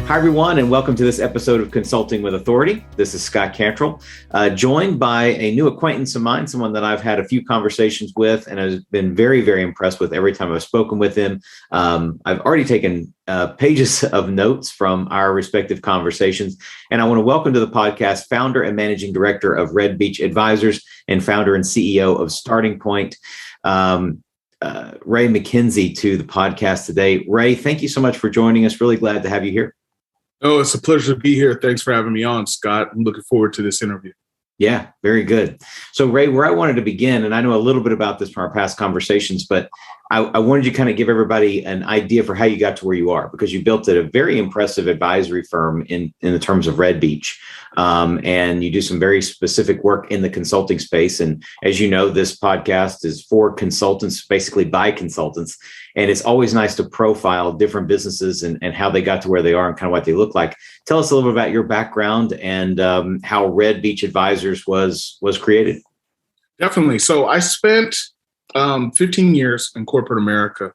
Hi, everyone, and welcome to this episode of Consulting with Authority. This is Scott Cantrell, joined by a new acquaintance of mine, someone that I've had a few conversations with and has been very, very impressed with every time I've spoken with him. I've already taken pages of notes from our respective conversations, and I want to welcome to the podcast founder and managing director of Red Beach Advisors and founder and CEO of StartingPoint, Ray McKenzie, to the podcast today. Ray, thank you so much for joining us. Really glad to have you here. Oh, it's a pleasure to be here. Thanks for having me on, Scott. I'm looking forward to this interview. Yeah, very good. So, Ray, where I wanted to begin, and I know a little bit about this from our past conversations, but I wanted you to kind of give everybody an idea for how you got to where you are, because you built a very impressive advisory firm in the terms of Red Beach. And you do some very specific work in the consulting space. And as you know, this podcast is for consultants, basically by consultants. And it's always nice to profile different businesses and how they got to where they are and kind of what they look like. Tell us a little bit about your background and how Red Beach Advisors was created. Definitely. So I spent 15 years in corporate America,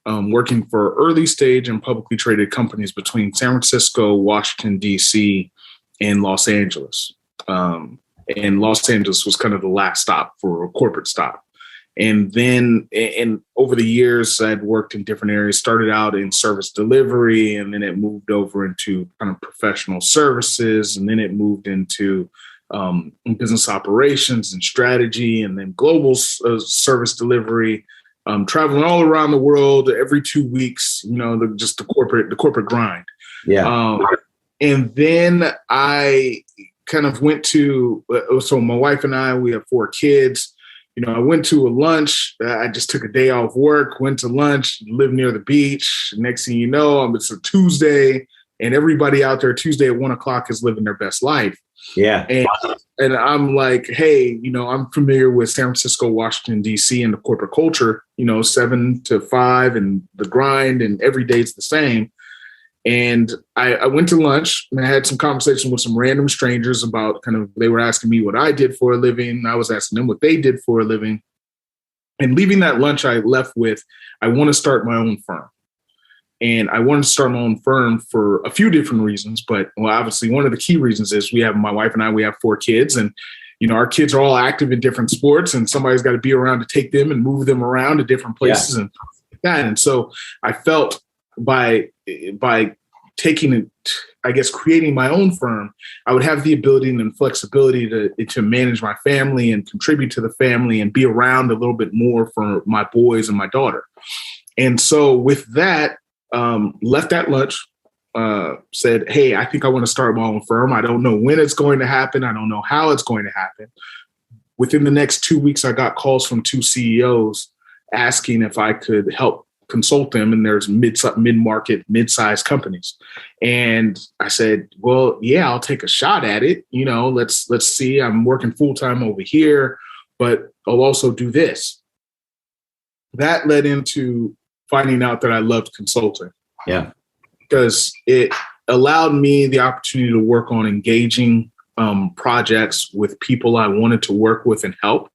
working for early stage and publicly traded companies between San Francisco, Washington, D.C., and Los Angeles. And Los Angeles was kind of the last stop for a corporate stop. And then over the years, I'd worked in different areas, started out in service delivery, and then it moved over into kind of professional services, and then it moved into business operations and strategy, and then global service delivery, traveling all around the world every 2 weeks, just the corporate grind. Yeah. And then I kind of went to, so my wife and I, we have 4 kids. I went to a lunch. I just took a day off work, went to lunch, lived near the beach. Next thing you know, it's a Tuesday, and everybody out there Tuesday at 1:00 is living their best life. Yeah. And I'm like, hey, I'm familiar with San Francisco, Washington, D.C. and the corporate culture, 7 to 5 and the grind, and every day's the same. And I went to lunch and I had some conversation with some random strangers about they were asking me what I did for a living. I was asking them what they did for a living. And leaving that lunch, I left with, I want to start my own firm. And I wanted to start my own firm for a few different reasons. But obviously one of the key reasons is my wife and I, we have 4 kids, and, our kids are all active in different sports, and somebody's got to be around to take them and move them around to different places and like that. And so I felt by taking it, I guess, creating my own firm, I would have the ability and flexibility to manage my family and contribute to the family and be around a little bit more for my boys and my daughter. And so with that, left that lunch, said, hey, I think I want to start my own firm. I don't know when it's going to happen. I don't know how it's going to happen. Within the next 2 weeks, I got calls from 2 CEOs asking if I could help consult them, and there's mid-market, mid-sized companies. And I said, well, yeah, I'll take a shot at it. Let's see. I'm working full-time over here, but I'll also do this. That led into finding out that I loved consulting. Yeah. Because it allowed me the opportunity to work on engaging projects with people I wanted to work with and help.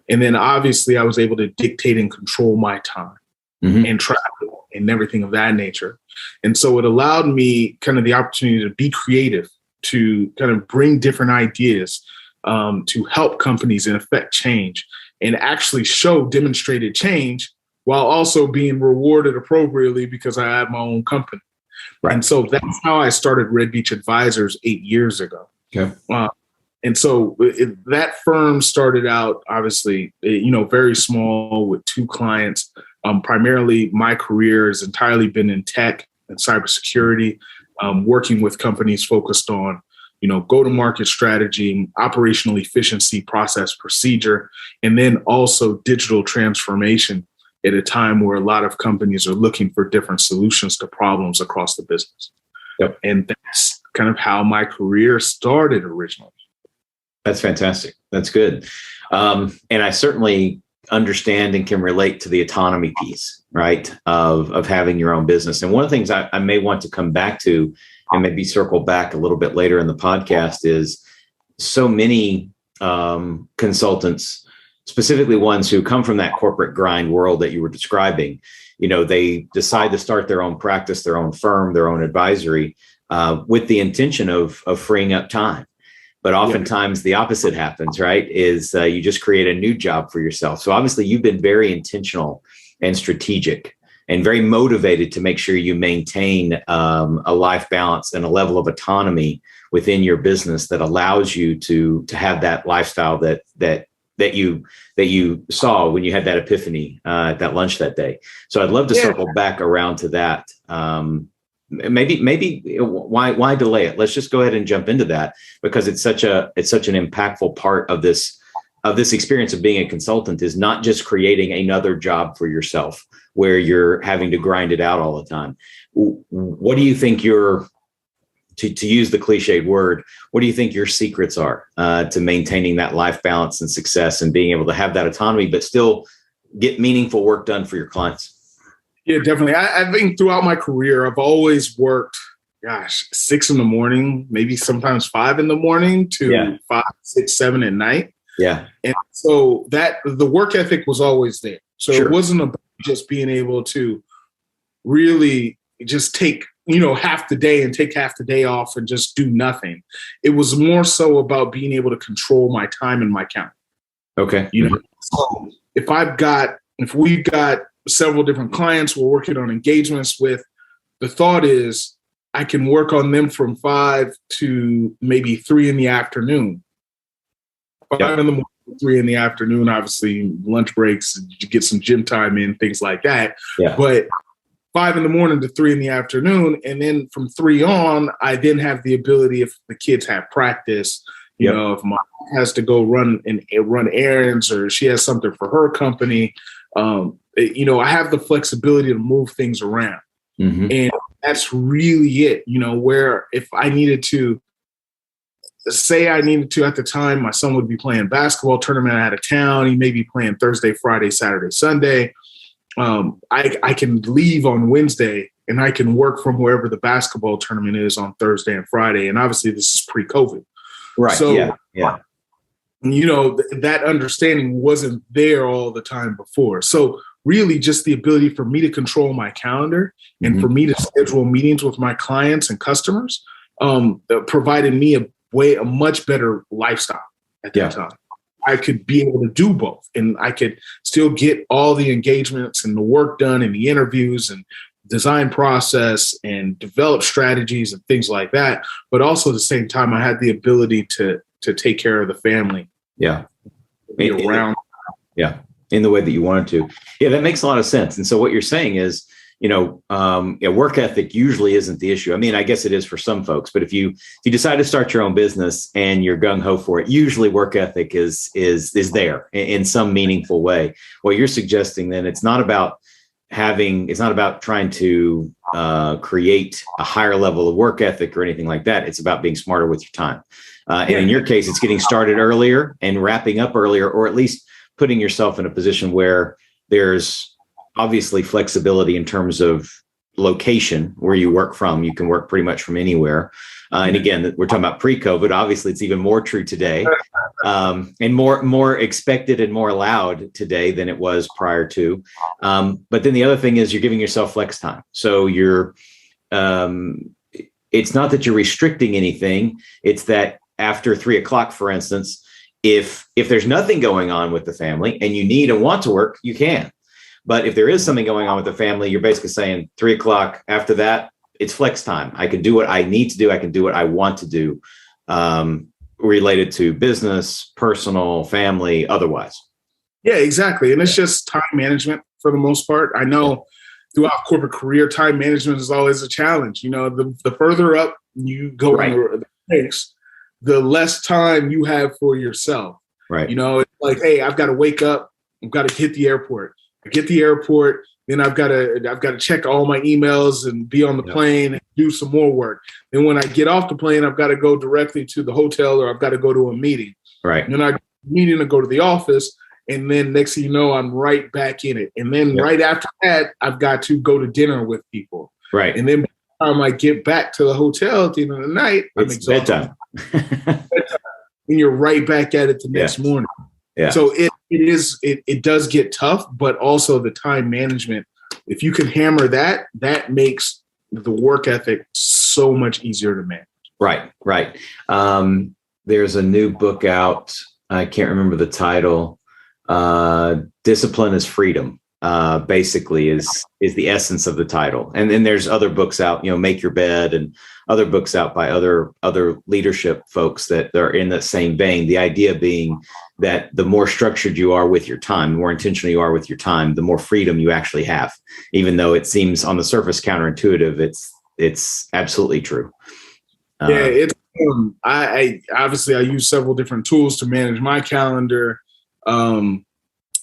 And then obviously I was able to dictate and control my time. Mm-hmm. And travel and everything of that nature. And so it allowed me kind of the opportunity to be creative, to kind of bring different ideas, to help companies and affect change and actually show demonstrated change while also being rewarded appropriately because I had my own company. Right. And so that's how I started Red Beach Advisors 8 years ago. Okay. And so that firm started out, obviously, very small with 2 clients. Primarily, my career has entirely been in tech and cybersecurity, working with companies focused on, go-to-market strategy, operational efficiency, process, procedure, and then also digital transformation at a time where a lot of companies are looking for different solutions to problems across the business. Yep. And that's kind of how my career started originally. That's fantastic. That's good. And I certainly understand and can relate to the autonomy piece, right, of having your own business. And one of the things I may want to come back to and maybe circle back a little bit later in the podcast is so many consultants, specifically ones who come from that corporate grind world that you were describing, they decide to start their own practice, their own firm, their own advisory, with the intention of freeing up time. But oftentimes the opposite happens, right? Is you just create a new job for yourself. So obviously you've been very intentional and strategic and very motivated to make sure you maintain a life balance and a level of autonomy within your business that allows you to have that lifestyle that you saw when you had that epiphany at that lunch that day. So I'd love to circle back around to that. Maybe why delay it? Let's just go ahead and jump into that, because it's such an impactful part of this experience of being a consultant, is not just creating another job for yourself where you're having to grind it out all the time. What do you think to use the cliched word, what do you think your secrets are to maintaining that life balance and success and being able to have that autonomy, but still get meaningful work done for your clients? Yeah, definitely. I think throughout my career, I've always worked, 6 a.m, maybe sometimes 5 a.m. to 5, 6, 7 at night. Yeah. And so the work ethic was always there. So It wasn't about just being able to really just take, half the day and take half the day off and just do nothing. It was more so about being able to control my time and my calendar. Okay. So if we've got several different clients we're working on engagements with, the thought is I can work on them from 5 to maybe 3 in the afternoon. 5 in the morning, 3 in the afternoon, obviously lunch breaks, you get some gym time in, things like that. Yeah. But 5 in the morning to 3 in the afternoon. And then from 3 on, I then have the ability, if the kids have practice, if mom has to go run errands, or she has something for her company, I have the flexibility to move things around. Mm-hmm. And that's really it, where if I needed to, at the time, my son would be playing basketball tournament out of town. He may be playing Thursday, Friday, Saturday, Sunday. I can leave on Wednesday and I can work from wherever the basketball tournament is on Thursday and Friday. And obviously this is pre-COVID. Right. So, that understanding wasn't there all the time before. So really just the ability for me to control my calendar and for me to schedule meetings with my clients and customers provided me a much better lifestyle at that time. I could be able to do both, and I could still get all the engagements and the work done and the interviews and design process and develop strategies and things like that. But also at the same time, I had the ability to take care of the family. Yeah. Be around. In the way that you wanted to. Yeah, that makes a lot of sense. And so what you're saying is, work ethic usually isn't the issue. I mean, I guess it is for some folks, but if you decide to start your own business and you're gung ho for it, usually work ethic is there in some meaningful way. What you're suggesting then, it's not about trying to create a higher level of work ethic or anything like that. It's about being smarter with your time. And in your case, it's getting started earlier and wrapping up earlier, or at least putting yourself in a position where there's obviously flexibility in terms of location where you work from. You can work pretty much from anywhere. And again, we're talking about pre-COVID. Obviously, it's even more true today, and more expected and more allowed today than it was prior to. But then the other thing is you're giving yourself flex time. So it's not that you're restricting anything. It's that after 3 o'clock, for instance, if there's nothing going on with the family and you need and want to work, you can. But if there is something going on with the family, you're basically saying 3 o'clock, after that, it's flex time. I can do what I need to do. I can do what I want to do, related to business, personal, family, otherwise. Yeah, exactly. And it's just time management for the most part. I know throughout corporate career, time management is always a challenge. The further up you go in the ranks, the less time you have for yourself. Right. It's like, hey, I've got to wake up. I've got to hit the airport. I get the airport, then I've got to check all my emails and be on the plane and do some more work. Then when I get off the plane, I've got to go directly to the hotel, or I've got to go to a meeting. Right. And then I meeting to go to the office, and then next thing you know, I'm right back in it. And then right after that, I've got to go to dinner with people. Right. And then by the time I get back to the hotel at the end of the night, it's bedtime. And you're right back at it the next morning. Yeah. So it does get tough, but also the time management if you can hammer that, that makes the work ethic so much easier to manage. Right, right. There's a new book out. I can't remember the title. Discipline is Freedom, basically is the essence of the title. And then there's other books out, Make Your Bed, and other books out by other leadership folks that are in that same vein. The idea being that the more structured you are with your time, the more intentional you are with your time, the more freedom you actually have, even though it seems on the surface counterintuitive. It's absolutely true. Yeah, it's I obviously I use several different tools to manage my calendar.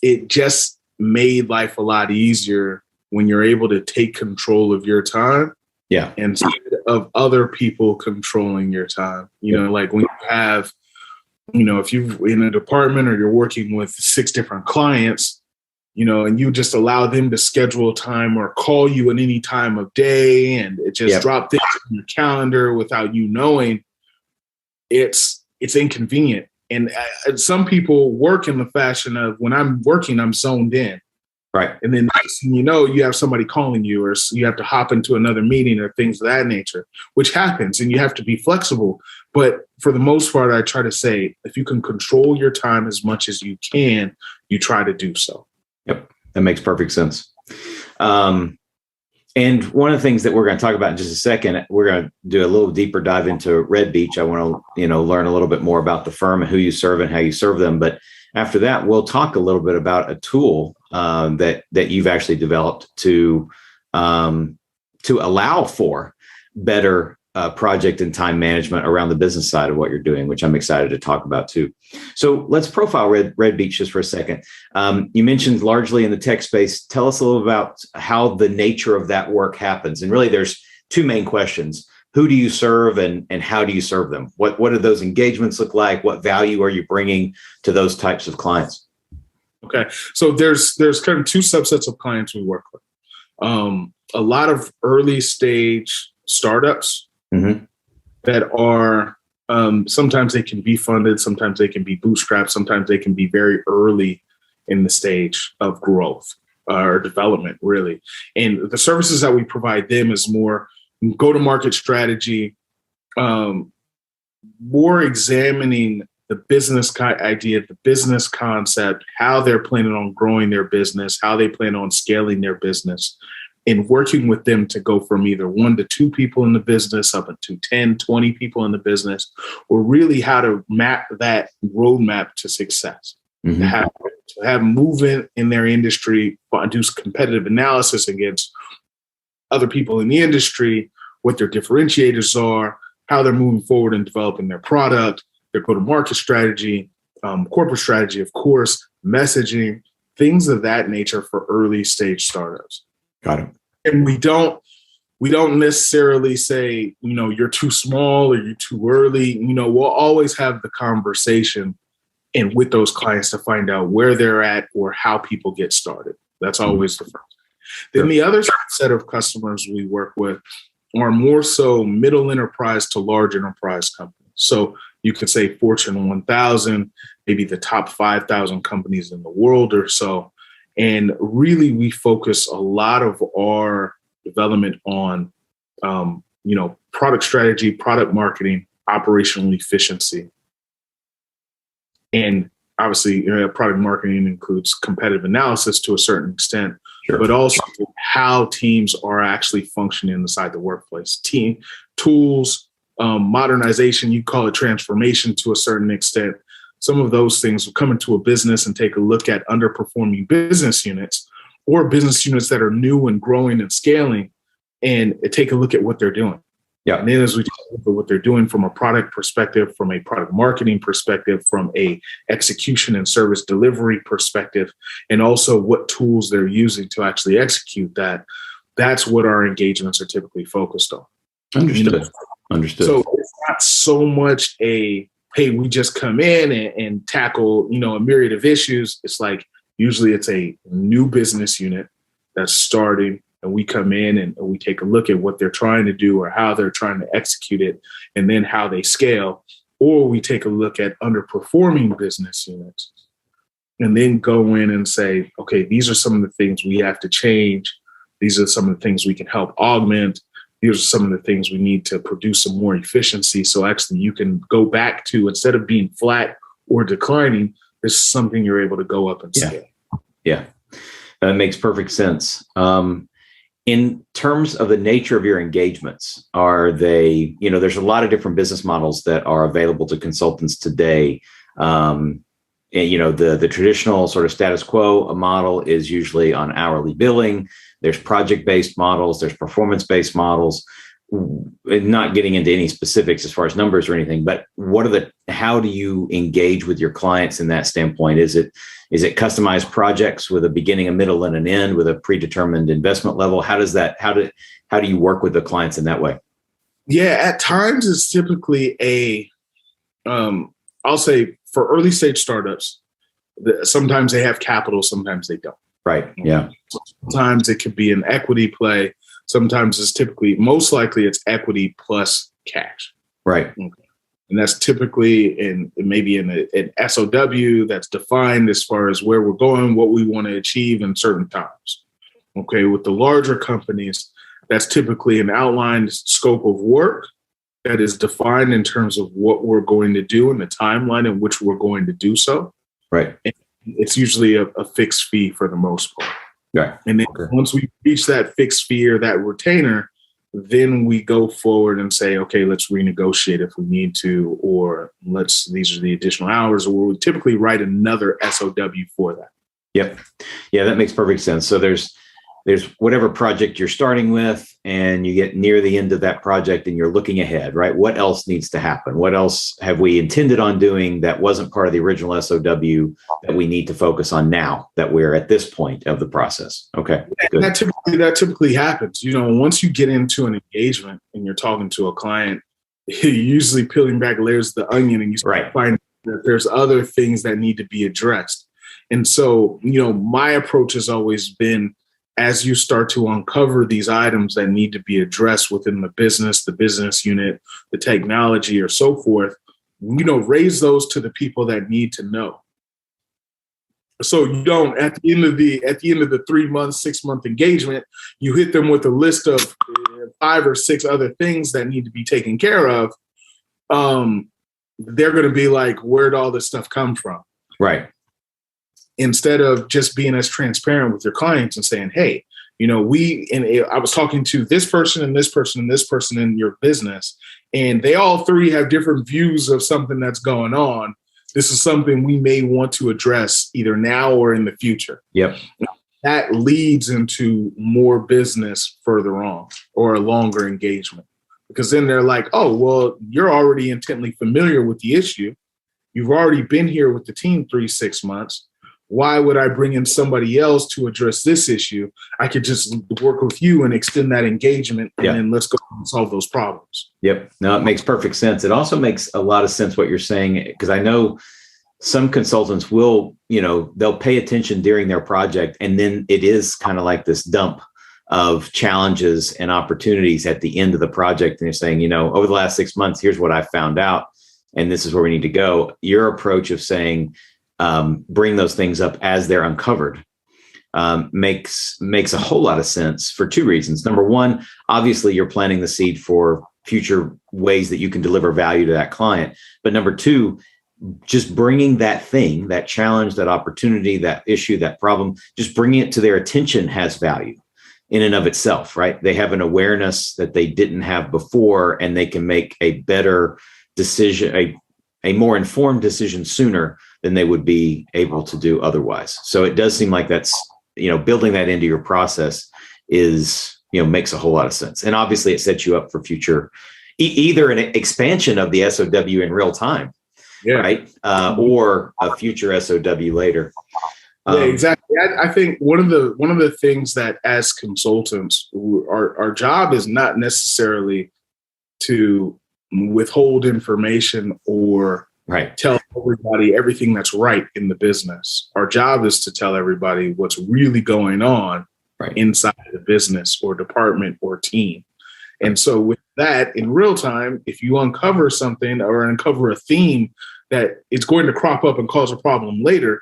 It just made life a lot easier when you're able to take control of your time. Yeah. Instead of other people controlling your time. Like when you have, if you're in a department or you're working with 6 different clients, and you just allow them to schedule time or call you at any time of day, and it just drop things in your calendar without you knowing, it's inconvenient. And some people work in the fashion of, when I'm working, I'm zoned in. Right. And then next thing you know, you have somebody calling you, or you have to hop into another meeting or things of that nature, which happens, and you have to be flexible. But for the most part, I try to say, if you can control your time as much as you can, you try to do so. Yep. That makes perfect sense. And one of the things that we're going to talk about in just a second, we're going to do a little deeper dive into Red Beach. I want to, learn a little bit more about the firm and who you serve and how you serve them. But after that, we'll talk a little bit about a tool that you've actually developed to allow for better project and time management around the business side of what you're doing, which I'm excited to talk about too. So let's profile Red Beach just for a second. You mentioned largely in the tech space. Tell us a little about how the nature of that work happens. And really, there's 2 main questions. Who do you serve, and how do you serve them? What do those engagements look like? What value are you bringing to those types of clients? Okay. So there's kind of 2 subsets of clients we work with. A lot of early stage startups that are, sometimes they can be funded, sometimes they can be bootstrapped, sometimes they can be very early in the stage of growth or development, really. And the services that we provide them is more go-to-market strategy, more examining the business idea, the business concept, how they're planning on growing their business, how they plan on scaling their business, and working with them to go from either 1 to 2 people in the business up to 10, 20 people in the business, or really how to map that roadmap to success, to have movement in their industry, do competitive analysis against other people in the industry, what their differentiators are, how they're moving forward and developing their product, their go-to-market strategy, corporate strategy, of course, messaging, things of that nature for early stage startups. Got it. And we don't necessarily say, you're too small or you're too early. We'll always have the conversation and with those clients to find out where they're at or how people get started. That's always the first. Then the other set of customers we work with are more so middle enterprise to large enterprise companies. So you could say Fortune 1000, maybe the top 5,000 companies in the world or so. And really, we focus a lot of our development on, product strategy, product marketing, operational efficiency. And obviously, product marketing includes competitive analysis to a certain extent, but also how teams are actually functioning inside the workplace. Team tools, modernization, you call it transformation to a certain extent. Some of those things will come into a business and take a look at underperforming business units or business units that are new and growing and scaling, and take a look at what they're doing. Yeah. And then as we talk about what they're doing from a product perspective, from a product marketing perspective, from a execution and service delivery perspective, and also what tools they're using to actually execute that, that's what our engagements are typically focused on. Understood. Understood. So it's not so much hey, we just come in and tackle, a myriad of issues. It's like, usually it's a new business unit that's starting, and we come in and we take a look at what they're trying to do or how they're trying to execute it, and then how they scale. Or we take a look at underperforming business units and then go in and say, okay, these are some of the things we have to change These are some of the things we can help augment. These are some of the things we need to produce some more efficiency. So actually you can go back to, instead of being flat or declining, this is something you're able to go up and scale. Yeah. That makes perfect sense. In terms of the nature of your engagements, are they, there's a lot of different business models that are available to consultants today. And, the traditional sort of status quo model is usually on hourly billing. There's project-based models, there's performance-based models. Not getting into any specifics as far as numbers or anything, but how do you engage with your clients in that standpoint? Is it customized projects with a beginning, a middle, and an end with a predetermined investment level? How do you work with the clients in that way? Yeah, at times it's typically I'll say for early stage startups, sometimes they have capital, sometimes they don't. Right. Yeah. Sometimes it could be an equity play. Sometimes it's most likely it's equity plus cash. Right. Okay. And that's typically maybe in an SOW that's defined as far as where we're going, what we want to achieve in certain times. Okay. With the larger companies, that's typically an outlined scope of work that is defined in terms of what we're going to do and the timeline in which we're going to do so. Right. And it's usually a fixed fee for the most part. Right. And then once we reach that fixed fee or that retainer, then we go forward and say, okay, let's renegotiate if we need to, or these are the additional hours, or we'll typically write another SOW for that. Yep. Yeah, that makes perfect sense. So there's whatever project you're starting with, and you get near the end of that project and you're looking ahead, right? What else needs to happen? What else have we intended on doing that wasn't part of the original SOW that we need to focus on now that we're at this point of the process? Okay. Good. That typically happens. Once you get into an engagement and you're talking to a client, you're usually peeling back layers of the onion and you start finding that there's other things that need to be addressed. And so, my approach has always been, as you start to uncover these items that need to be addressed within the business unit, the technology, or so forth, raise those to the people that need to know. So you don't, at the end of the 3 month, 6 month engagement, you hit them with a list of 5 or 6 other things that need to be taken care of. They're going to be like, where'd all this stuff come from? Right. Instead of just being as transparent with your clients and saying, hey, I was talking to this person and this person and this person in your business, and they all 3 have different views of something that's going on. This is something we may want to address either now or in the future. Yep. That leads into more business further on, or a longer engagement, because then they're like, oh, well, you're already intently familiar with the issue. You've already been here with the team 3-6 months. Why would I bring in somebody else to address this issue? I could just work with you and extend that engagement, and then let's go and solve those problems. Yep. No, it makes perfect sense. It also makes a lot of sense what you're saying, because I know some consultants will, they'll pay attention during their project, and then it is kind of like this dump of challenges and opportunities at the end of the project. And they're saying, over the last 6 months, here's what I found out, and this is where we need to go. Your approach of saying, bring those things up as they're uncovered makes a whole lot of sense for 2 reasons. Number one, obviously you're planting the seed for future ways that you can deliver value to that client. But number 2, just bringing that thing, that challenge, that opportunity, that issue, that problem, just bringing it to their attention has value in and of itself, right? They have an awareness that they didn't have before, and they can make a better decision, a more informed decision sooner than they would be able to do otherwise. So it does seem like that's, building that into your process is, makes a whole lot of sense. And obviously it sets you up for future, either an expansion of the SOW in real time, right? Or a future SOW later. Yeah, exactly. I think one of the things that as consultants, our job is not necessarily to withhold information or tell everybody everything that's right in the business. Our job is to tell everybody what's really going on inside the business or department or team. And so with that, in real time, if you uncover something or uncover a theme that is going to crop up and cause a problem later,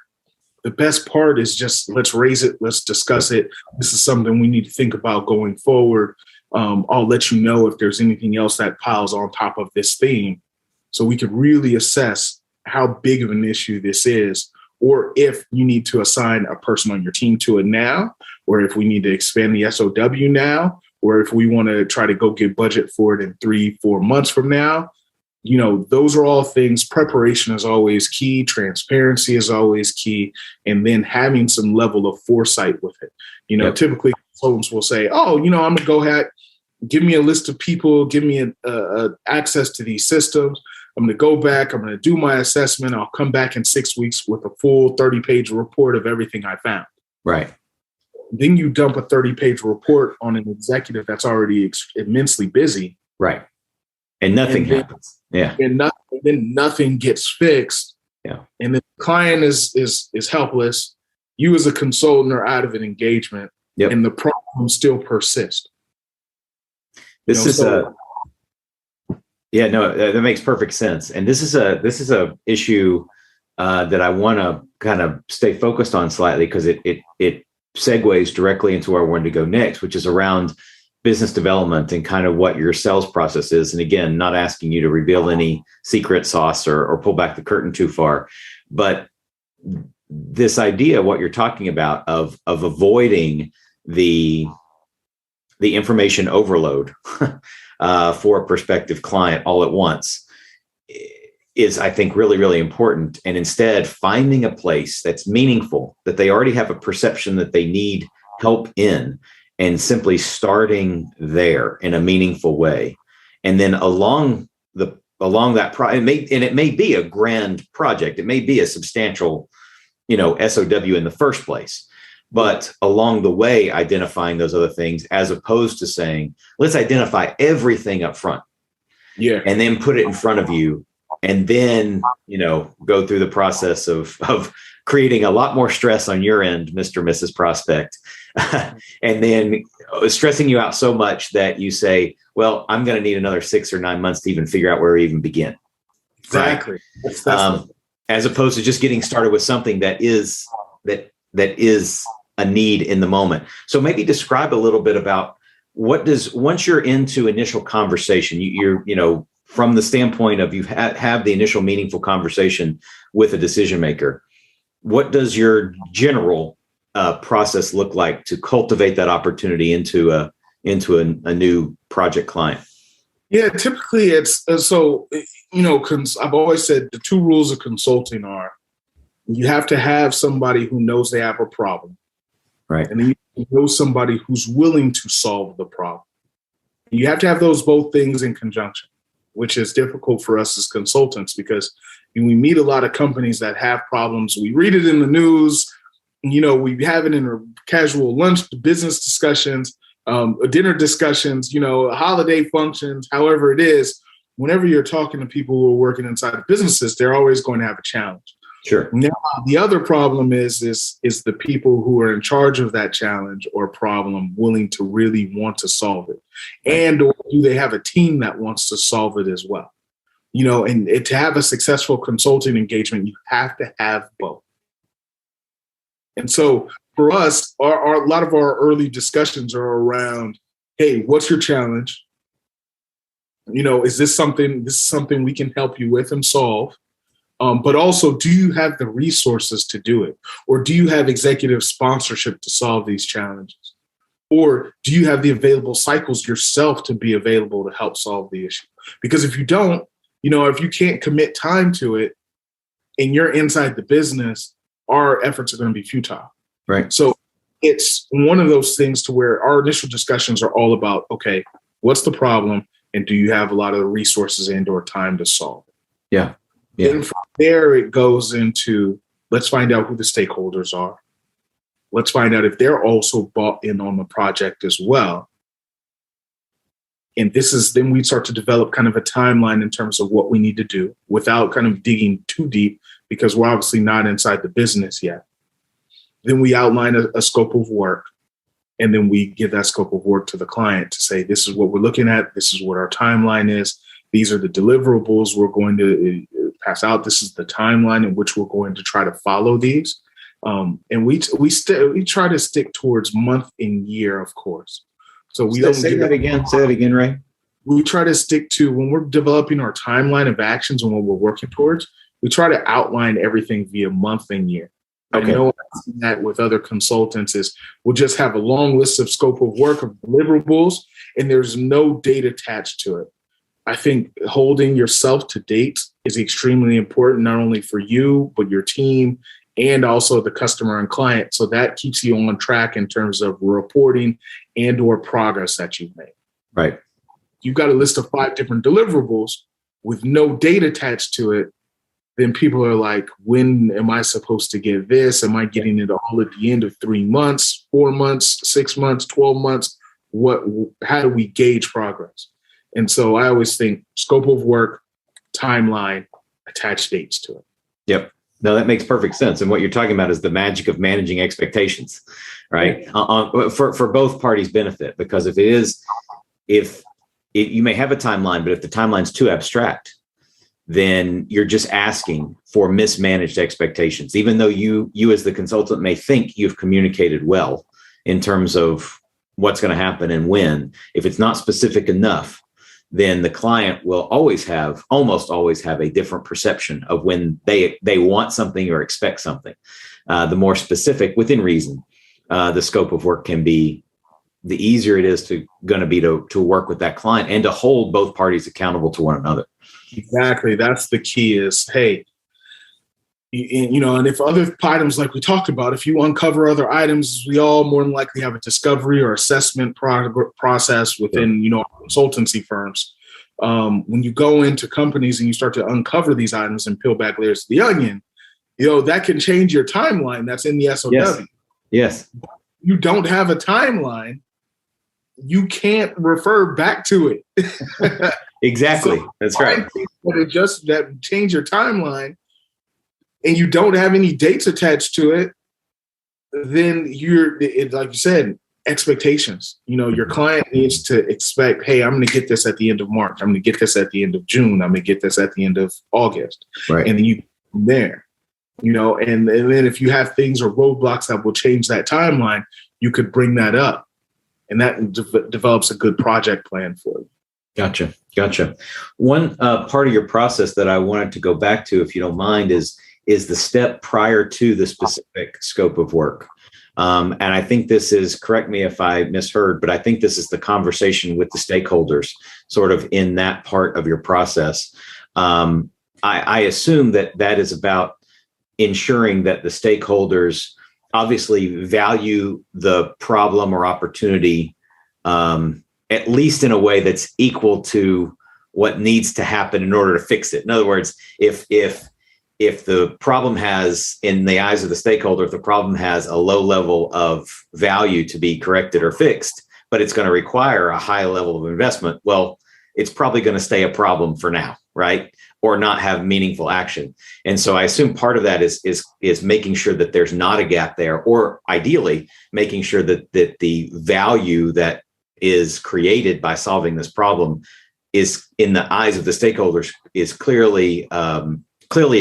the best part is just let's raise it. Let's discuss it. This is something we need to think about going forward. I'll let you know if there's anything else that piles on top of this theme, so we could really assess how big of an issue this is, or if you need to assign a person on your team to it now, or if we need to expand the SOW now, or if we want to try to go get budget for it in 3-4 months from now. You know, those are all things. Preparation is always key. Transparency is always key. And then having some level of foresight with it. You know, typically consultants will say, oh, you know, I'm going to go ahead, give me a list of people, give me access to these systems. I'm going to go back. I'm going to do my assessment. I'll come back in 6 weeks with a full 30-page report of everything I found. Right. Then you dump a 30-page report on an executive that's already immensely busy. Right. And nothing happens. Yeah. And then nothing gets fixed. Yeah. And the client is helpless. You as a consultant are out of an engagement. Yep. And the problem still persists. This is that makes perfect sense. And this is a issue that I want to kind of stay focused on slightly, because it segues directly into where I wanted to go next, which is around business development and kind of what your sales process is. And again, not asking you to reveal any secret sauce or pull back the curtain too far, but this idea, what you're talking about of avoiding the information overload for a prospective client all at once is, I think, really, really important. And instead finding a place that's meaningful, that they already have a perception that they need help in, and simply starting there in a meaningful way. And then along that it may be a grand project. It may be a substantial, SOW in the first place, but along the way, identifying those other things, as opposed to saying, let's identify everything up front. Yeah. And then put it in front of you. And then, go through the process of creating a lot more stress on your end, Mr. or Mrs. Prospect, and then stressing you out so much that you say, well, I'm going to need another 6 or 9 months to even figure out where to even begin. Exactly. Right? As opposed to just getting started with something that is a need in the moment. So maybe describe a little bit about once you're into initial conversation, you're from the standpoint of you've have the initial meaningful conversation with a decision maker, what does your general process look like to cultivate that opportunity into a new project client? Yeah, typically it's I've always said the 2 rules of consulting are you have to have somebody who knows they have a problem. Right. And then you know somebody who's willing to solve the problem. You have to have both things in conjunction, which is difficult for us as consultants, because we meet a lot of companies that have problems. We read it in the news, we have it in our casual lunch, business discussions, dinner discussions, holiday functions, however it is. Whenever you're talking to people who are working inside of businesses, they're always going to have a challenge. Sure. Now, the other problem is the people who are in charge of that challenge or problem willing to really want to solve it, and or do they have a team that wants to solve it as well? And to have a successful consulting engagement, you have to have both. And so for us, a lot of our early discussions are around, hey, what's your challenge? Is this something we can help you with and solve? But also, do you have the resources to do it? Or do you have executive sponsorship to solve these challenges? Or do you have the available cycles yourself to be available to help solve the issue? Because if you don't, if you can't commit time to it and you're inside the business, our efforts are going to be futile. Right. So it's one of those things to where our initial discussions are all about, okay, what's the problem? And do you have a lot of the resources and or time to solve it? Yeah. Yeah. And from there, it goes into, let's find out who the stakeholders are. Let's find out if they're also bought in on the project as well. And then we start to develop kind of a timeline in terms of what we need to do without kind of digging too deep, because we're obviously not inside the business yet. Then we outline a scope of work, and then we give that scope of work to the client to say, this is what we're looking at. This is what our timeline is. These are the deliverables we're going to pass out. This is the timeline in which we're going to try to follow these. And we try to stick towards month and year, of course. So we don't say that again. Say that again, Ray. We try to stick to, when we're developing our timeline of actions and what we're working towards, we try to outline everything via month and year. Okay. I know I've seen that with other consultants is we'll just have a long list of scope of work of deliverables, and there's no date attached to it. I think holding yourself to date is extremely important, not only for you, but your team and also the customer and client. So that keeps you on track in terms of reporting and or progress that you've made. Right. You've got a list of 5 different deliverables with no date attached to it, then people are like, when am I supposed to get this? Am I getting it all at the end of 3 months, 4 months, 6 months, 12 months? How do we gauge progress? And so I always think scope of work, timeline, attach dates to it. Yep. No, that makes perfect sense. And what you're talking about is the magic of managing expectations, right? For both parties' benefit, because if you may have a timeline, but if the timeline's too abstract, then you're just asking for mismanaged expectations. Even though you as the consultant may think you've communicated well in terms of what's going to happen and when, if it's not specific enough, then the client will almost always have a different perception of when they want something or expect something. The more specific, within reason, the scope of work can be, the easier it is to work with that client and to hold both parties accountable to one another. Exactly. That's the key is, hey, and if other items, like we talked about, if you uncover other items, we all more than likely have a discovery or assessment process within, consultancy firms. When you go into companies and you start to uncover these items and peel back layers of the onion, that can change your timeline. That's in the SOW. Yes. You don't have a timeline. You can't refer back to it. Exactly. So that's right. That change your timeline and you don't have any dates attached to it, then like you said, expectations. Your client needs to expect, hey, I'm going to get this at the end of March. I'm going to get this at the end of June. I'm going to get this at the end of August. Right. And then you from there, and then if you have things or roadblocks that will change that timeline, you could bring that up. And that develops a good project plan for you. Gotcha. One part of your process that I wanted to go back to, if you don't mind, is the step prior to the specific scope of work. And I think this is, correct me if I misheard, but I think this is the conversation with the stakeholders sort of in that part of your process. I assume that is about ensuring that the stakeholders obviously value the problem or opportunity, at least in a way that's equal to what needs to happen in order to fix it. In other words, if the problem has, in the eyes of the stakeholder, if the problem has a low level of value to be corrected or fixed, but it's going to require a high level of investment, well, it's probably going to stay a problem for now, right? Or not have meaningful action. And so I assume part of that is making sure that there's not a gap there, or ideally making sure that the value that is created by solving this problem is, in the eyes of the stakeholders, is clearly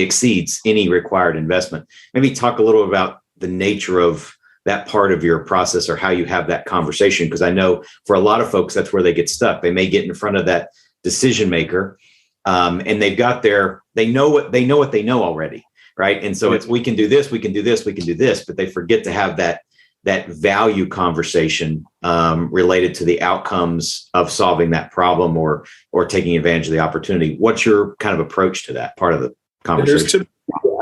exceeds any required investment. Maybe talk a little about the nature of that part of your process, or how you have that conversation, because I know for a lot of folks that's where they get stuck. They may get in front of that decision maker, and they know what they know already, right? And so it's, we can do this, but they forget to have that value conversation related to the outcomes of solving that problem or taking advantage of the opportunity. What's your kind of approach to that part of the conversation?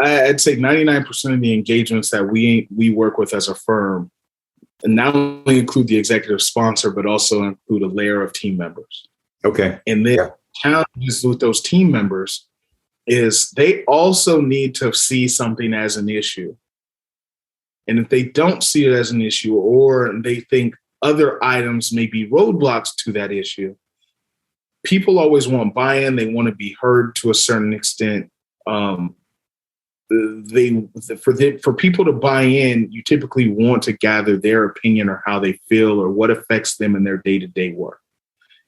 I'd say 99% of the engagements that we work with as a firm, and not only include the executive sponsor, but also include a layer of team members. Okay. And the challenges with those team members is they also need to see something as an issue. And if they don't see it as an issue, or they think other items may be roadblocks to that issue, people always want buy-in. They want to be heard to a certain extent. For people to buy in, you typically want to gather their opinion or how they feel or what affects them in their day-to-day work.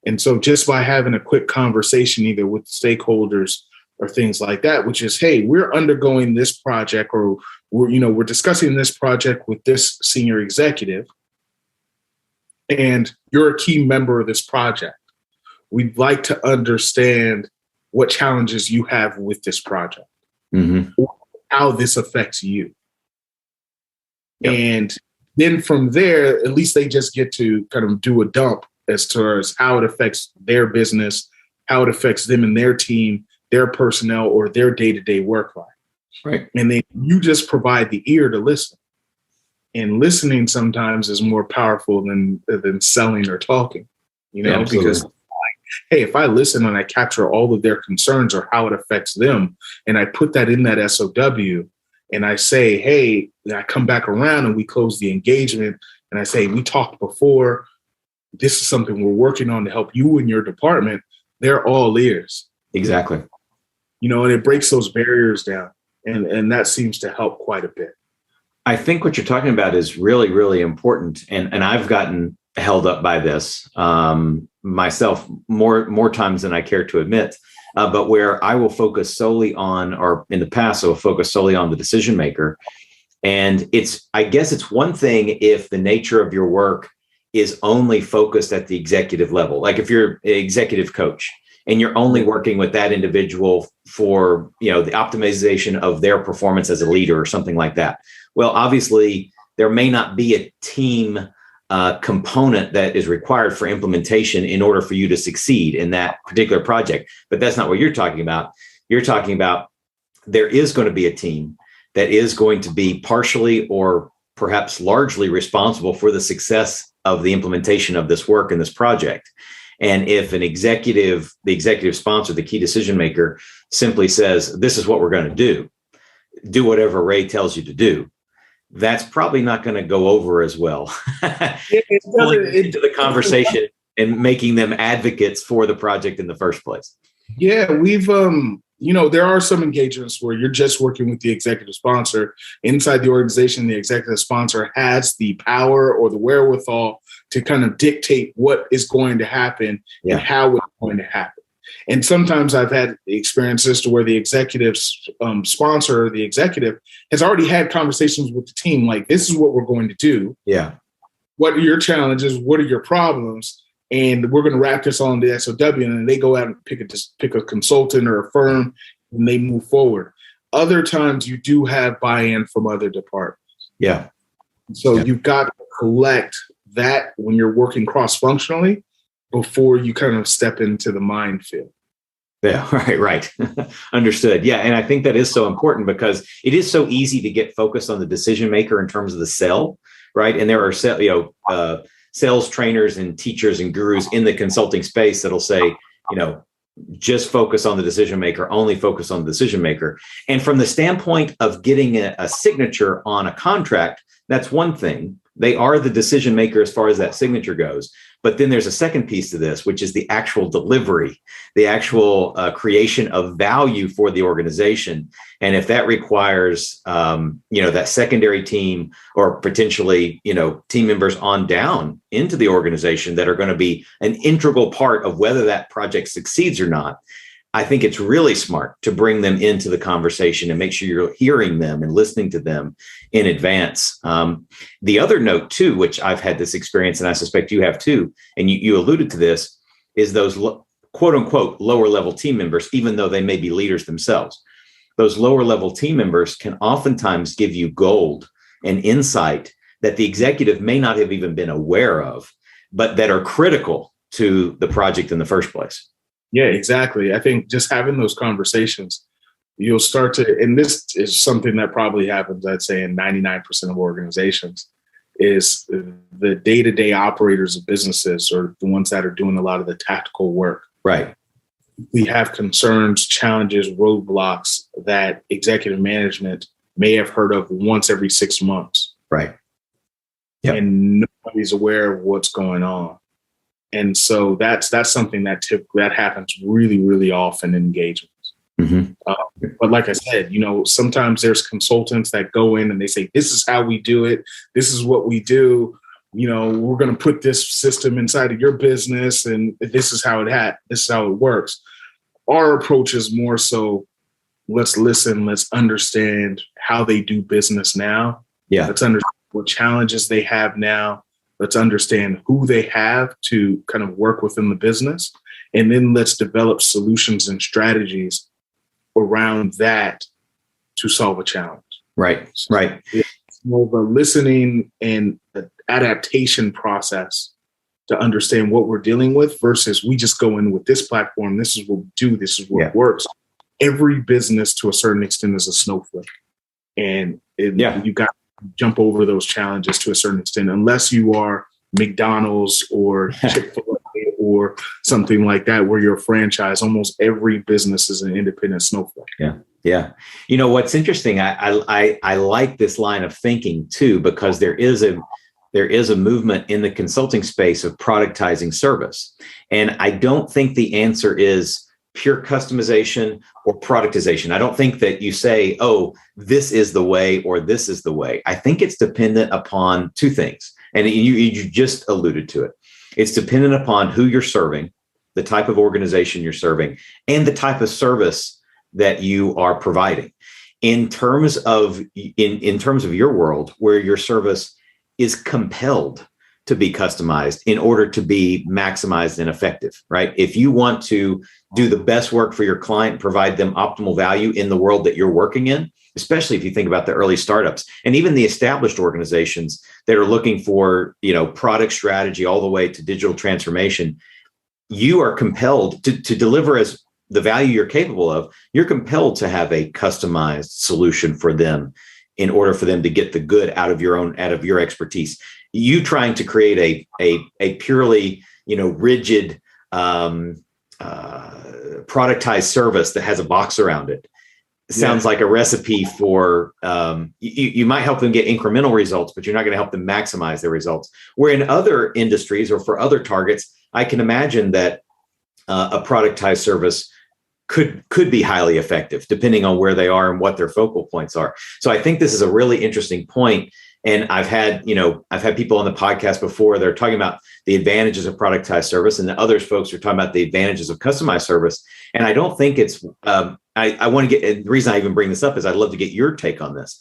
And so just by having a quick conversation, either with stakeholders or things like that, which is, hey, we're undergoing this project, or we're discussing this project with this senior executive, and you're a key member of this project. We'd like to understand what challenges you have with this project, or how this affects you. Yep. And then from there, at least they just get to kind of do a dump as far as how it affects their business, how it affects them and their team, their personnel, or their day-to-day work life. Right. And then you just provide the ear to listen. And listening sometimes is more powerful than selling or talking, because hey, if I listen and I capture all of their concerns or how it affects them, and I put that in that SOW, and I say, hey, I come back around and we close the engagement, and I say, we talked before, this is something we're working on to help you and your department, they're all ears. Exactly. And it breaks those barriers down. And that seems to help quite a bit. I think what you're talking about is really, really important. And I've gotten held up by this myself more times than I care to admit, but where I will focus solely on, or in the past, I will focus solely on the decision maker. And I guess it's one thing if the nature of your work is only focused at the executive level. Like if you're an executive coach and you're only working with that individual for, the optimization of their performance as a leader or something like that. Well, obviously there may not be a team component that is required for implementation in order for you to succeed in that particular project. But that's not what you're talking about. You're talking about there is going to be a team that is going to be partially or perhaps largely responsible for the success of the implementation of this work and this project. And if the executive sponsor, the key decision maker, simply says, this is what we're going to do whatever Ray tells you to do, that's probably not going to go over as well. Into the conversation and making them advocates for the project in the first place. Yeah, we've, there are some engagements where you're just working with the executive sponsor. Inside the organization, the executive sponsor has the power or the wherewithal to kind of dictate what is going to happen and how it's going to happen. And sometimes I've had experiences to where the executive sponsor, the executive, has already had conversations with the team, like, this is what we're going to do. Yeah. What are your challenges? What are your problems? And we're going to wrap this on the SOW, and then they go out and pick a consultant or a firm, and they move forward. Other times you do have buy-in from other departments. Yeah. So you've got to collect that when you're working cross-functionally before you kind of step into the minefield. Yeah, right. Understood. Yeah, and I think that is so important because it is so easy to get focused on the decision maker in terms of the sell, right? And there are sales trainers and teachers and gurus in the consulting space that'll say, just focus on the decision maker, only focus on the decision maker. And from the standpoint of getting a signature on a contract, that's one thing. They are the decision maker as far as that signature goes. But then there's a second piece to this, which is the actual delivery, the actual creation of value for the organization. And if that requires, that secondary team or potentially, team members on down into the organization that are going to be an integral part of whether that project succeeds or not, I think it's really smart to bring them into the conversation and make sure you're hearing them and listening to them in advance. The other note too, which I've had this experience and I suspect you have too, and you alluded to this, is those quote unquote lower level team members, even though they may be leaders themselves. Those lower level team members can oftentimes give you gold and insight that the executive may not have even been aware of, but that are critical to the project in the first place. Yeah, exactly. I think just having those conversations, you'll start to, and this is something that probably happens, I'd say, in 99% of organizations, is the day-to-day operators of businesses or the ones that are doing a lot of the tactical work. Right. We have concerns, challenges, roadblocks that executive management may have heard of once every 6 months. Right. Yep. And nobody's aware of what's going on. And so that's something that happens really, really often in engagements. Mm-hmm. But like I said, sometimes there's consultants that go in and they say, this is how we do it. This is what we do. We're going to put this system inside of your business, and this is how it works. Our approach is more so, let's listen, let's understand how they do business now. Yeah. Let's understand what challenges they have now. Let's understand who they have to kind of work within the business. And then let's develop solutions and strategies around that to solve a challenge. Right. Right. It's more of a listening and adaptation process to understand what we're dealing with versus we just go in with this platform. This is what we do. This is what works. Every business to a certain extent is a snowflake. And you got to jump over those challenges to a certain extent, unless you are McDonald's or Chick-fil-A or something like that, where you're a franchise. Almost every business is an independent snowflake. Yeah. Yeah. You know, what's interesting, I like this line of thinking too, because there is a movement in the consulting space of productizing service. And I don't think the answer is pure customization or productization. I don't think that you say, oh, this is the way or this is the way. I think it's dependent upon two things. And you just alluded to it. It's dependent upon who you're serving, the type of organization you're serving, and the type of service that you are providing. In terms of your world, where your service is compelled to be customized in order to be maximized and effective, right? If you want to do the best work for your client, provide them optimal value in the world that you're working in, especially if you think about the early startups and even the established organizations that are looking for, product strategy all the way to digital transformation, you are compelled to deliver as the value you're capable of. You're compelled to have a customized solution for them in order for them to get the good out of your expertise. You trying to create a purely, rigid, productized service that has a box around it sounds like a recipe for, you might help them get incremental results, but you're not going to help them maximize their results. Where in other industries or for other targets, I can imagine that a productized service could be highly effective depending on where they are and what their focal points are. So I think this is a really interesting point. And I've had people on the podcast before, they're talking about the advantages of productized service, and the other folks are talking about the advantages of customized service. And I don't think it's, I want to get, the reason I even bring this up is I'd love to get your take on this.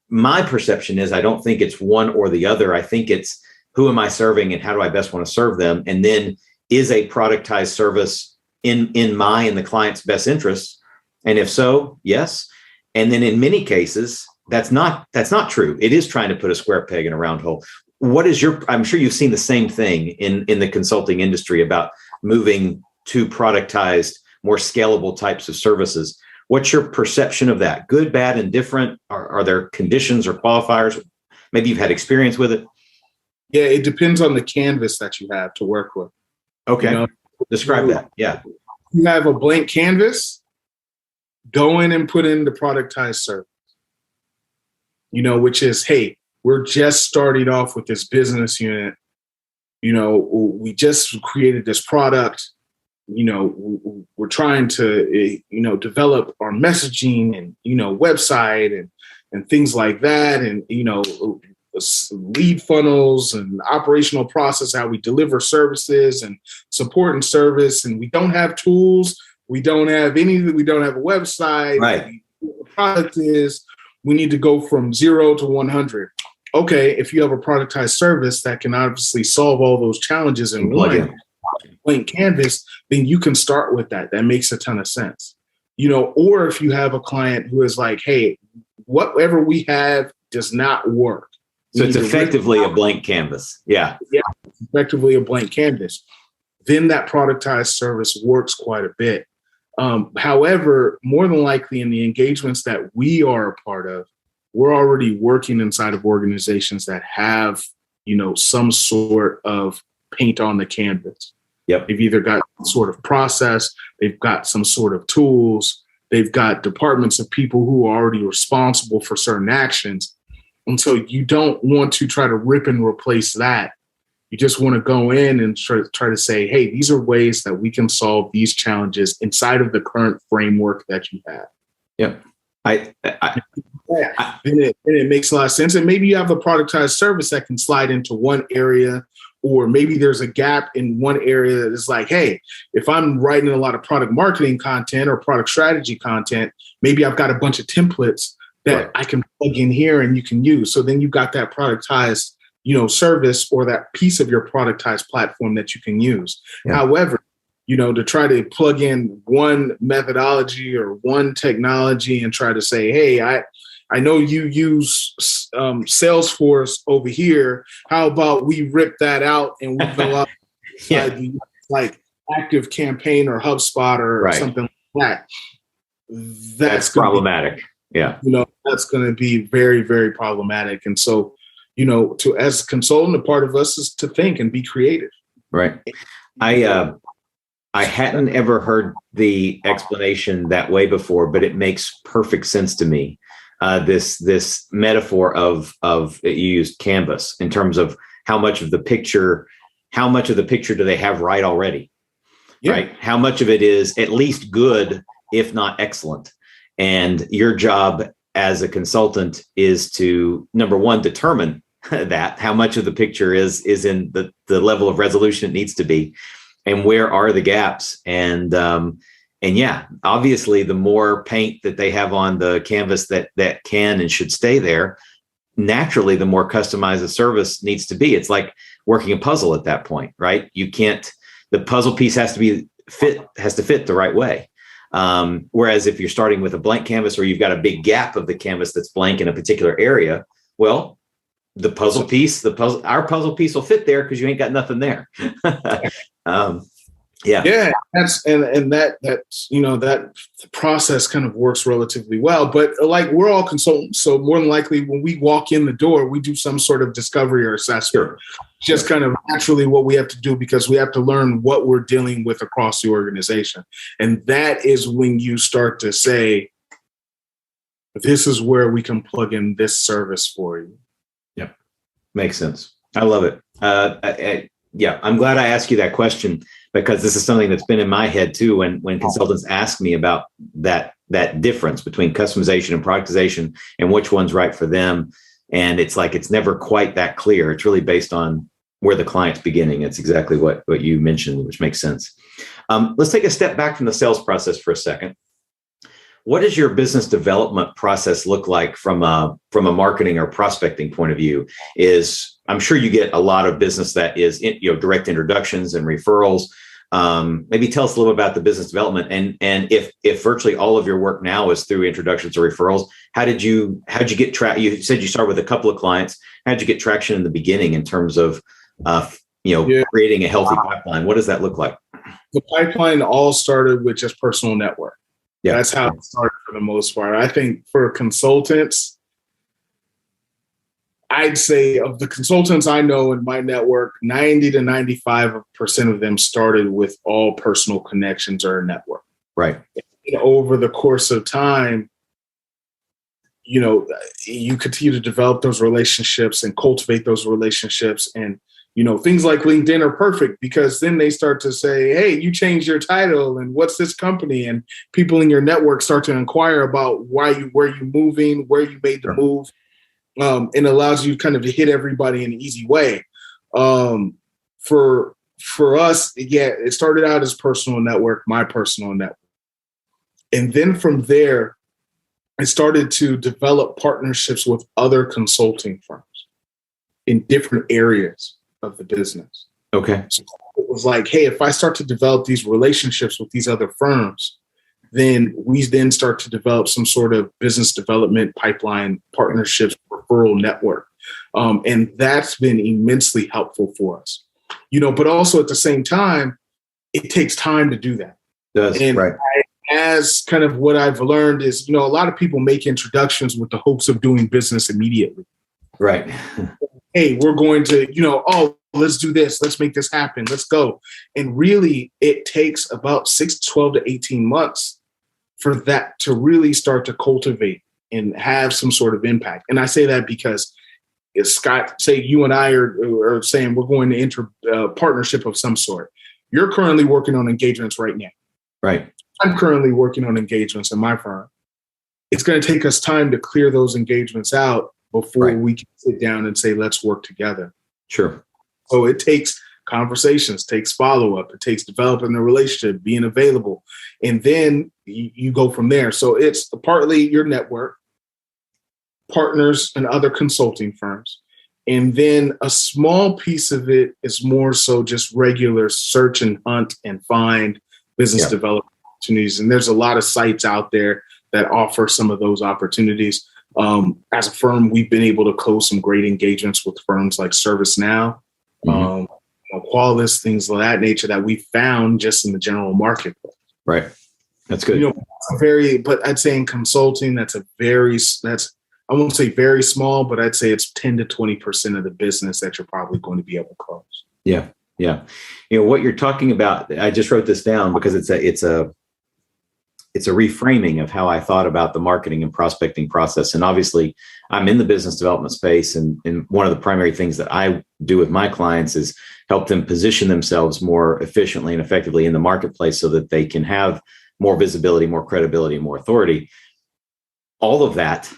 My perception is I don't think it's one or the other. I think it's who am I serving and how do I best want to serve them? And then is a productized service in the client's best interest? And if so, yes. And then in many cases, that's not true. It is trying to put a square peg in a round hole. I'm sure you've seen the same thing in the consulting industry about moving to productized, more scalable types of services. What's your perception of that? Good, bad, and different? Are there conditions or qualifiers? Maybe you've had experience with it. Yeah, it depends on the canvas that you have to work with. Okay. Describe that. Yeah. You have a blank canvas, go in and put in the productized service, which is, hey, we're just starting off with this business unit. We just created this product. We're trying to, develop our messaging and, website and things like that. And, lead funnels and operational process, how we deliver services and support and service. And we don't have tools. We don't have anything. We don't have a website. Right. The product is, we need to go from 0 to 100. Okay. If you have a productized service that can obviously solve all those challenges in one blank canvas, then you can start with that. That makes a ton of sense. Or if you have a client who is like, hey, whatever we have does not work. So it's effectively a blank canvas. Yeah. Yeah, it's effectively a blank canvas. Then that productized service works quite a bit. However, more than likely in the engagements that we are a part of, we're already working inside of organizations that have, some sort of paint on the canvas. Yep. They've either got some sort of process, they've got some sort of tools, they've got departments of people who are already responsible for certain actions. And so you don't want to try to rip and replace that. You just want to go in and try to say, hey, these are ways that we can solve these challenges inside of the current framework that you have. Yep. And it makes a lot of sense. And maybe you have a productized service that can slide into one area, or maybe there's a gap in one area that is like, hey, if I'm writing a lot of product marketing content or product strategy content, maybe I've got a bunch of templates that I can plug in here and you can use. So then you got that productized, service or that piece of your productized platform that you can use. Yeah. However, to try to plug in one methodology or one technology and try to say, hey, I know you use Salesforce over here. How about we rip that out and we go up like Active Campaign or HubSpot or something like that. That's problematic. That's going to be very, very problematic. And so, as a consultant, a part of us is to think and be creative. Right. I hadn't ever heard the explanation that way before, but it makes perfect sense to me. This metaphor of you used Canvas in terms of how much of the picture do they have right already? Yeah. Right. How much of it is at least good, if not excellent. And your job as a consultant is to, number one, determine that how much of the picture is in the level of resolution it needs to be, and where are the gaps. And obviously the more paint that they have on the canvas that can and should stay there, naturally, the more customized the service needs to be. It's like working a puzzle at that point, right? The puzzle piece has to fit the right way. Whereas if you're starting with a blank canvas or you've got a big gap of the canvas that's blank in a particular area, well, our puzzle piece will fit there because you ain't got nothing there. That's that process kind of works relatively well. But like, we're all consultants, so more than likely when we walk in the door, we do some sort of discovery or assessment. Just kind of naturally what we have to do, because we have to learn what we're dealing with across the organization. And that is when you start to say, this is where we can plug in this service for you. Yep. Makes sense. I love it. I'm glad I asked you that question, because this is something that's been in my head too. When consultants ask me about that difference between customization and productization and which one's right for them. And it's like, it's never quite that clear. It's really based on where the client's beginning. It's exactly what you mentioned, which makes sense. Let's take a step back from the sales process for a second. What does your business development process look like from a marketing or prospecting point of view? I'm sure you get a lot of business that is direct introductions and referrals. Maybe tell us a little about the business development, and if virtually all of your work now is through introductions or referrals, how'd you get traction? You said you started with a couple of clients. How'd you get traction in the beginning in terms of creating a healthy pipeline? What does that look like? The pipeline all started with just personal network. Yeah. That's how it started for the most part. I think for consultants, I'd say of the consultants I know in my network, 90 to 95% of them started with all personal connections or a network. Right. And over the course of time, you continue to develop those relationships and cultivate those relationships. And, things like LinkedIn are perfect, because then they start to say, hey, you changed your title and what's this company? And people in your network start to inquire about where you moving, where you made the move. And allows you kind of to hit everybody in an easy way. For us, it started out as personal network, my personal network. And then from there, I started to develop partnerships with other consulting firms in different areas of the business. Okay. So it was like, hey, if I start to develop these relationships with these other firms, then we start to develop some sort of business development pipeline, partnerships, referral network. And that's been immensely helpful for us. But also at the same time, it takes time to do that. Right. As kind of what I've learned is, a lot of people make introductions with the hopes of doing business immediately. Right. Hey, we're going to, let's do this. Let's make this happen. Let's go. And really, it takes about 12 to 18 months for that to really start to cultivate and have some sort of impact. And I say that because if Scott, say you and I are saying we're going to enter a partnership of some sort. You're currently working on engagements right now. Right. I'm currently working on engagements in my firm. It's going to take us time to clear those engagements out before we can sit down and say, let's work together. Sure. So it takes conversations, takes follow-up, it takes developing the relationship, being available. And then you go from there. So it's partly your network, partners and other consulting firms. And then a small piece of it is more so just regular search and hunt and find business development opportunities. And there's a lot of sites out there that offer some of those opportunities. As a firm, we've been able to close some great engagements with firms like ServiceNow, Qualys, things of that nature that we found just in the general marketplace. Right. That's good. But I'd say in consulting, I won't say very small, but I'd say it's 10 to 20% of the business that you're probably going to be able to close. Yeah. Yeah. What you're talking about, I just wrote this down because it's a reframing of how I thought about the marketing and prospecting process. And obviously I'm in the business development space. And one of the primary things that I do with my clients is help them position themselves more efficiently and effectively in the marketplace so that they can have more visibility, more credibility, and more authority. All of that,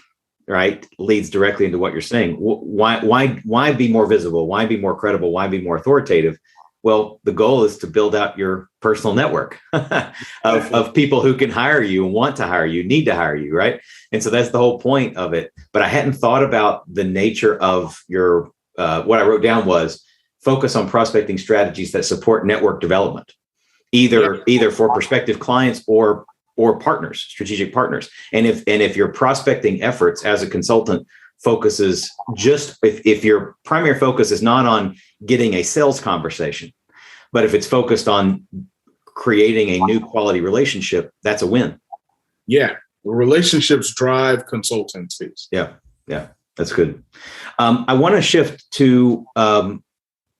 right, leads directly into what you're saying. Why be more visible? Why be more credible? Why be more authoritative? Well, the goal is to build out your personal network of people who can hire you and want to hire you, need to hire you, right? And so that's the whole point of it. But I hadn't thought about the nature of your, what I wrote down was focus on prospecting strategies that support network development, either for prospective clients or partners, strategic partners. And if your prospecting efforts as a consultant focuses if your primary focus is not on getting a sales conversation, but if it's focused on creating a new quality relationship, that's a win. Yeah. Relationships drive consultancies. Yeah. That's good. I want to shift to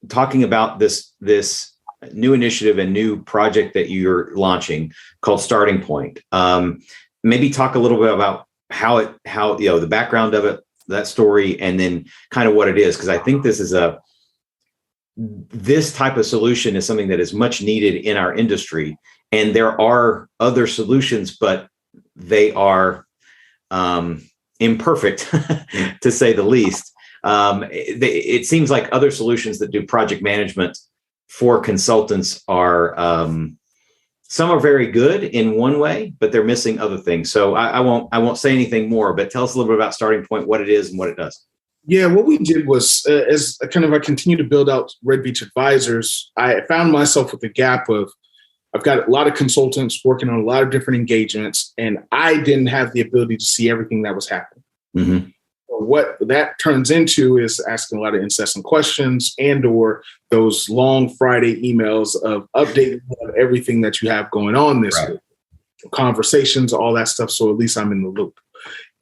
talking about this new initiative and new project that you're launching called StartingPoint. Maybe talk a little bit about how the background of it, that story, and then kind of what it is, because I think this type of solution is something that is much needed in our industry, and there are other solutions, but they are imperfect, to say the least. It seems like other solutions that do project management for consultants are some are very good in one way, but they're missing other things. So I won't say anything more, but tell us a little bit about StartingPoint, what it is and what it does. Yeah, what we did was, as I continue to build out Red Beach Advisors, I found myself with the gap of, I've got a lot of consultants working on a lot of different engagements, and I didn't have the ability to see everything that was happening. Mm-hmm. What that turns into is asking a lot of incessant questions or those long Friday emails of updating everything that you have going on this week, conversations, all that stuff. So at least I'm in the loop.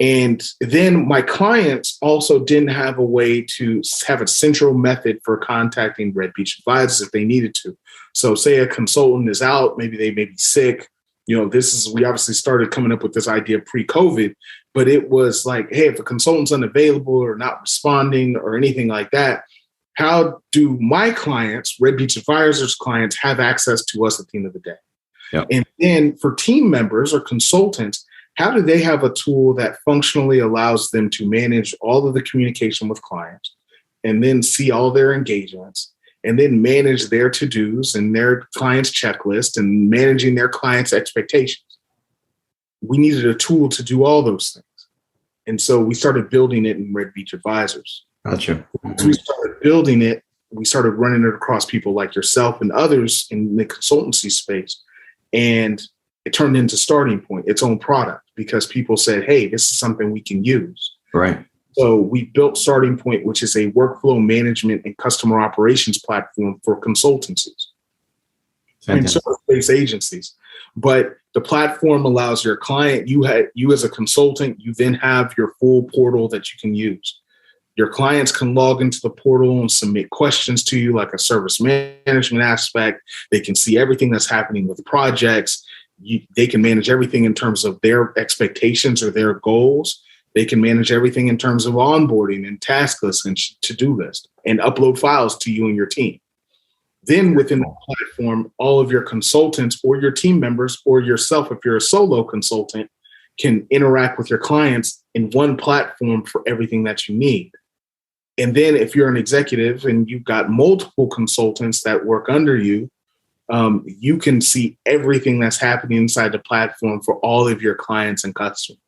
And then my clients also didn't have a way to have a central method for contacting Red Beach Advisors if they needed to. So say a consultant is out, maybe they may be sick. We obviously started coming up with this idea pre-COVID, but it was like, hey, if a consultant's unavailable or not responding or anything like that, how do my clients, Red Beach Advisors clients, have access to us at the end of the day? Yep. And then for team members or consultants, how do they have a tool that functionally allows them to manage all of the communication with clients and then see all their engagements and then manage their to-dos and their clients' checklist and managing their clients' expectations? We needed a tool to do all those things. And so we started building it in Red Beach Advisors. Gotcha. As we started building it, we started running it across people like yourself and others in the consultancy space. And it turned into StartingPoint, its own product, because people said, hey, this is something we can use. Right. So we built StartingPoint, which is a workflow management and customer operations platform for consultancies and service-based agencies. But the platform allows your client, you as a consultant, you then have your full portal that you can use. Your clients can log into the portal and submit questions to you, like a service management aspect. They can see everything that's happening with projects. They can manage everything in terms of their expectations or their goals. They can manage everything in terms of onboarding and task lists and to-do list and upload files to you and your team. Then within the platform, all of your consultants or your team members or yourself, if you're a solo consultant, can interact with your clients in one platform for everything that you need. And then if you're an executive and you've got multiple consultants that work under you, you can see everything that's happening inside the platform for all of your clients and customers.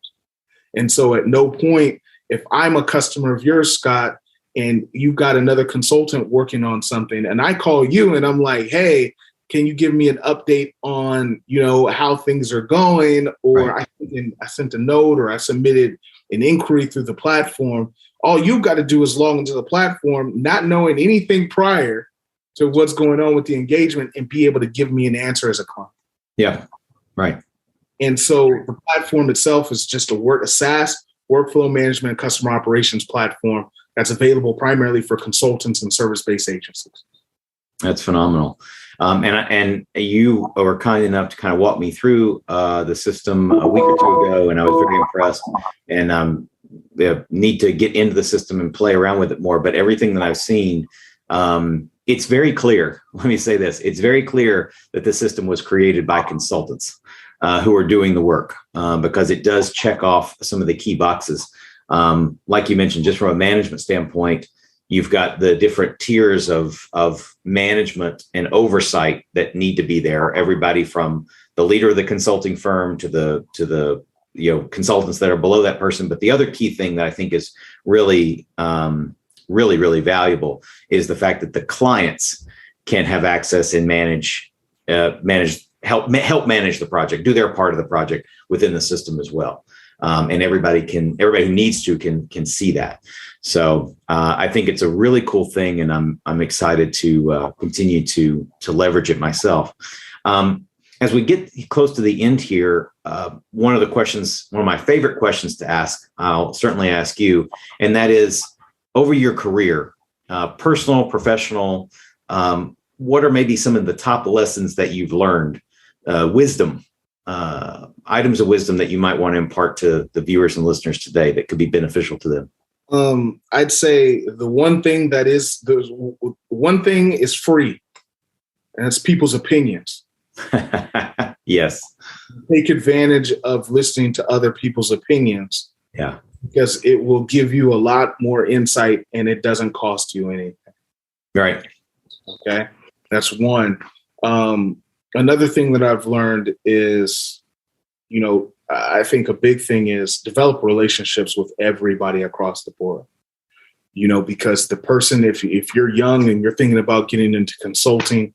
And so at no point, if I'm a customer of yours, Scott, and you've got another consultant working on something, and I call you and I'm like, hey, can you give me an update on, how things are going? Or Right. I sent a note, or I submitted an inquiry through the platform. All you've got to do is log into the platform, not knowing anything prior to what's going on with the engagement, and be able to give me an answer as a client. Yeah. Right. And so the platform itself is just a SaaS workflow management and customer operations platform that's available primarily for consultants and service-based agencies. That's phenomenal. And you were kind enough to kind of walk me through the system a week or two ago, and I was very impressed. And need to get into the system and play around with it more. But everything that I've seen, it's very clear. Let me say this: it's very clear that the system was created by consultants who are doing the work, because it does check off some of the key boxes. Like you mentioned, just from a management standpoint, you've got the different tiers of management and oversight that need to be there. Everybody from the leader of the consulting firm to the consultants that are below that person. But the other key thing that I think is really, really valuable is the fact that the clients can have access and help manage the project, do their part of the project within the system as well. And everybody who needs to can see that. So I think it's a really cool thing, and I'm excited to continue to leverage it myself. As we get close to the end here, one of my favorite questions to ask, I'll certainly ask you, and that is, over your career, personal, professional, what are maybe some of the top lessons that you've learned, wisdom, items of wisdom that you might want to impart to the viewers and listeners today that could be beneficial to them? I'd say the one thing is free, and it's people's opinions. Yes. Take advantage of listening to other people's opinions. Yeah. Because it will give you a lot more insight, and it doesn't cost you anything. Right. Okay. That's one. Another thing that I've learned is, I think a big thing is develop relationships with everybody across the board. Because the person, if you're young and you're thinking about getting into consulting,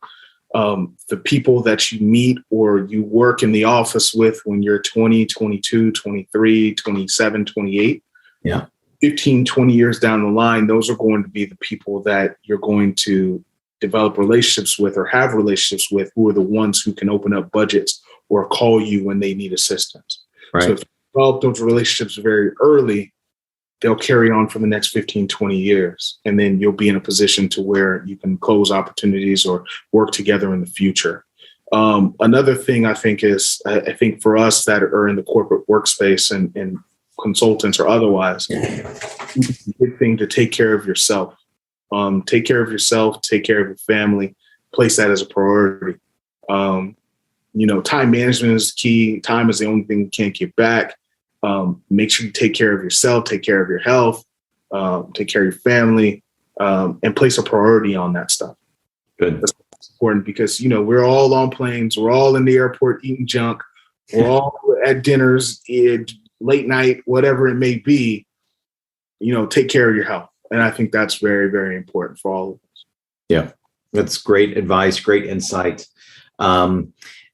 the people that you meet or you work in the office with when you're 20, 22, 23, 27, 28, 15, 20 years down the line, those are going to be the people that you're going to develop relationships with or have relationships with, who are the ones who can open up budgets or call you when they need assistance. Right. So if you develop those relationships very early, they'll carry on for the next 15, 20 years. And then you'll be in a position to where you can close opportunities or work together in the future. Another thing I think is, I think for us that are in the corporate workspace and consultants or otherwise, it's a big thing to take care of yourself. Take care of yourself, take care of your family, place that as a priority. Time management is key. Time is the only thing you can't get back. Make sure you take care of yourself, take care of your health, take care of your family, and place a priority on that stuff. Good. That's important because, we're all on planes. We're all in the airport eating junk. We're all at dinners, late night, whatever it may be. Take care of your health. And I think that's very, very important for all of us. Yeah, that's great advice, great insight.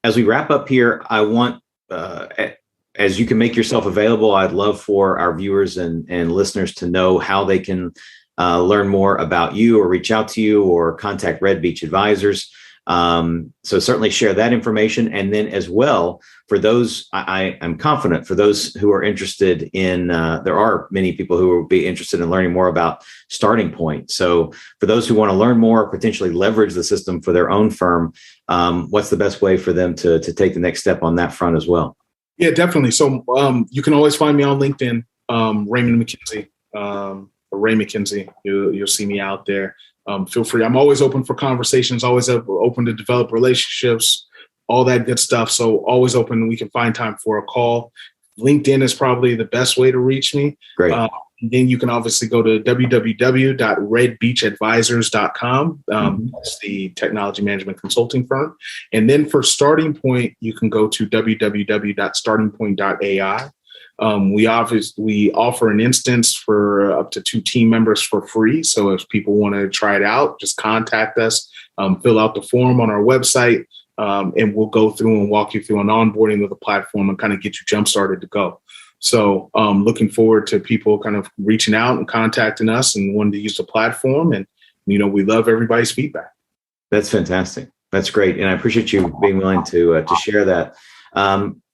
As we wrap up here, I want, as you can make yourself available, I'd love for our viewers and listeners to know how they can learn more about you or reach out to you or contact Red Beach Advisors. So certainly share that information. And then as well, for those, I am confident for those who are interested in, there are many people who will be interested in learning more about StartingPoint. So for those who want to learn more, potentially leverage the system for their own firm, what's the best way for them to take the next step on that front as well? Yeah, definitely. So you can always find me on LinkedIn, Raymond McKenzie, or Ray McKenzie. You'll see me out there. Feel free. I'm always open for conversations, always open to develop relationships, all that good stuff. So always open. We can find time for a call. LinkedIn is probably the best way to reach me. Great. Then you can obviously go to www.redbeachadvisors.com. That's the technology management consulting firm. And then for Starting Point, you can go to www.startingpoint.ai. We offer an instance for up to 2 team members for free. So if people want to try it out, just contact us, fill out the form on our website, and we'll go through and walk you through an onboarding of the platform and kind of get you jump started to go. So looking forward to people kind of reaching out and contacting us and wanting to use the platform. And, we love everybody's feedback. That's fantastic. That's great. And I appreciate you being willing to share that.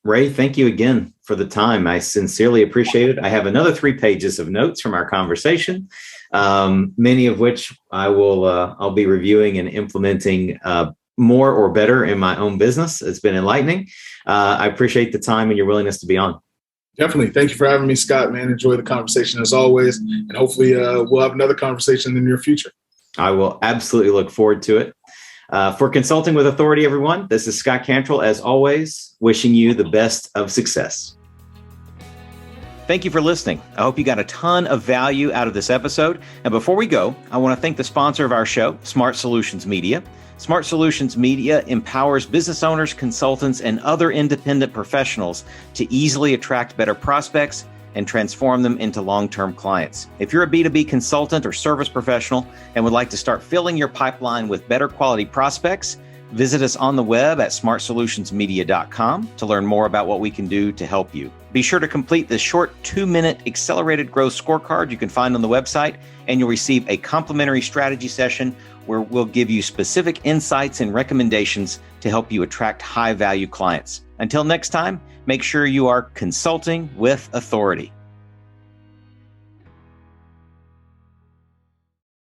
Ray, thank you again for the time. I sincerely appreciate it. I have another 3 pages of notes from our conversation, many of which I'll be reviewing and implementing more or better in my own business. It's been enlightening. I appreciate the time and your willingness to be on. Definitely. Thank you for having me, Scott, man. Enjoy the conversation as always. And hopefully we'll have another conversation in the near future. I will absolutely look forward to it. For Consulting with Authority, everyone, this is Scott Cantrell, as always, wishing you the best of success. Thank you for listening. I hope you got a ton of value out of this episode. And before we go, I want to thank the sponsor of our show, Smart Solutions Media. Smart Solutions Media empowers business owners, consultants, and other independent professionals to easily attract better prospects and transform them into long-term clients. If you're a B2B consultant or service professional and would like to start filling your pipeline with better quality prospects, visit us on the web at smartsolutionsmedia.com to learn more about what we can do to help you. Be sure to complete the short 2-minute accelerated growth scorecard you can find on the website, and you'll receive a complimentary strategy session where we'll give you specific insights and recommendations to help you attract high-value clients. Until next time, make sure you are consulting with authority.